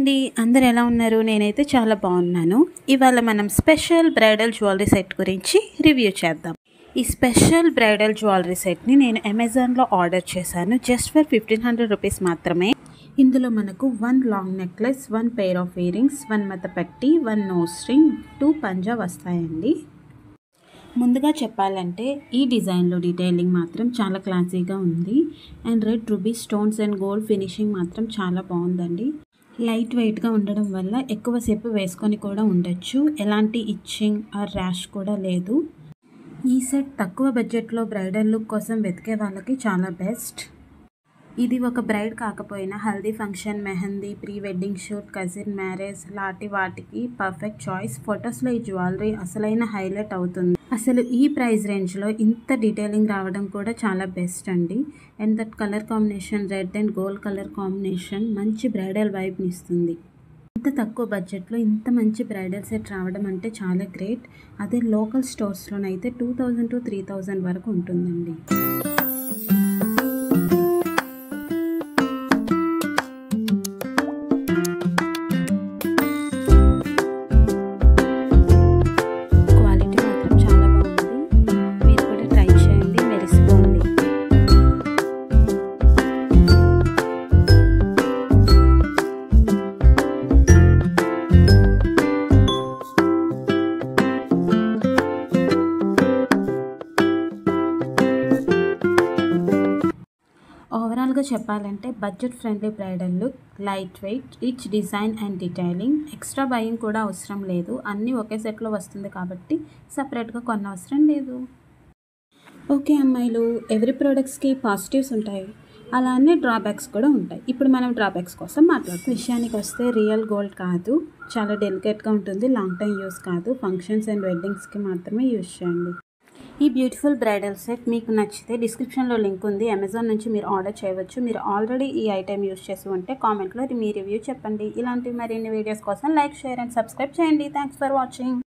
అండి, అందరు ఎలా ఉన్నారు? నేనైతే చాలా బాగున్నాను. ఇవాళ మనం స్పెషల్ బ్రైడల్ జ్యువెలరీ సెట్ గురించి రివ్యూ చేద్దాం. ఈ స్పెషల్ బ్రైడల్ జ్యువెలరీ సెట్ని నేను అమెజాన్లో ఆర్డర్ చేశాను. జస్ట్ ఫర్ 1500 రూపీస్ మాత్రమే. ఇందులో మనకు 1 long necklace, 1 pair of earrings, 1 మెతపట్టి, 1 నోస్ రింగ్, 2 పంజా వస్తాయండి. ముందుగా చెప్పాలంటే ఈ డిజైన్లో డీటెయిలింగ్ మాత్రం చాలా క్లాసీగా ఉంది. And red ruby stones and gold finishing మాత్రం చాలా బాగుందండి. లైట్ వెయిట్గా ఉండడం వల్ల ఎక్కువసేపు వేసుకొని కూడా ఉండొచ్చు. ఎలాంటి ఇచ్చింగ్ ఆర్ ర్యాష్ కూడా లేదు. ఈ సెట్ తక్కువ బడ్జెట్లో బ్రైడల్ లుక్ కోసం వెతికే వాళ్ళకి చాలా బెస్ట్. ఇది ఒక బ్రైడ్ కాకపోయినా haldi function, mehndi, pre wedding shoot, cousin marriage లాంటి వాటికి పర్ఫెక్ట్ చాయిస్. ఫొటోస్లో ఈ జ్యువెలరీ అసలైన హైలైట్ అవుతుంది. అసలు ఈ ప్రైస్ రేంజ్లో ఇంత డీటెయిలింగ్ రావడం కూడా చాలా బెస్ట్ అండి. And that colour combination, red and gold colour combination మంచి బ్రైడల్ వైబ్ని ఇస్తుంది. ఇంత తక్కువ బడ్జెట్లో ఇంత మంచి బ్రైడల్ సెట్ రావడం అంటే చాలా గ్రేట్. అదే లోకల్ స్టోర్స్లోనైతే 2000 to 3000 వరకు ఉంటుందండి. ఓవరాల్గా చెప్పాలంటే budget friendly bridal look, light weight, rich design and detailing. Extra buying కూడా అవసరం లేదు. అన్నీ ఒకే సెట్లో వస్తుంది కాబట్టి సపరేట్గా కొనవసరం లేదు. ఓకే అమ్మాయిలు, ఎవ్రీ ప్రోడక్ట్స్కి పాజిటివ్స్ ఉంటాయి, అలానే డ్రాబ్యాక్స్ కూడా ఉంటాయి. ఇప్పుడు మనం డ్రాబ్యాక్స్ కోసం మాట్లాడుతాం. విషయానికి వస్తే రియల్ గోల్డ్ కాదు, చాలా డెలికేట్గా ఉంటుంది, లాంగ్ టైం యూస్ కాదు, ఫంక్షన్స్ అండ్ వెడ్డింగ్స్కి మాత్రమే యూస్ చేయండి. ఈ బ్యూటిఫుల్ బ్రైడల్ సెట్ మీకు నచ్చితే డిస్క్రిప్షన్లో లింక్ ఉంది, అమెజాన్ నుంచి మీరు ఆర్డర్ చేయవచ్చు. మీరు ఆల్రెడీ ఈ ఐటెం యూస్ చేసి ఉంటే కామెంట్లో మీ రివ్యూ చెప్పండి. ఇలాంటి మరిన్ని వీడియోస్ కోసం లైక్, షేర్ అండ్ సబ్స్క్రైబ్ చేయండి. Thanks for watching.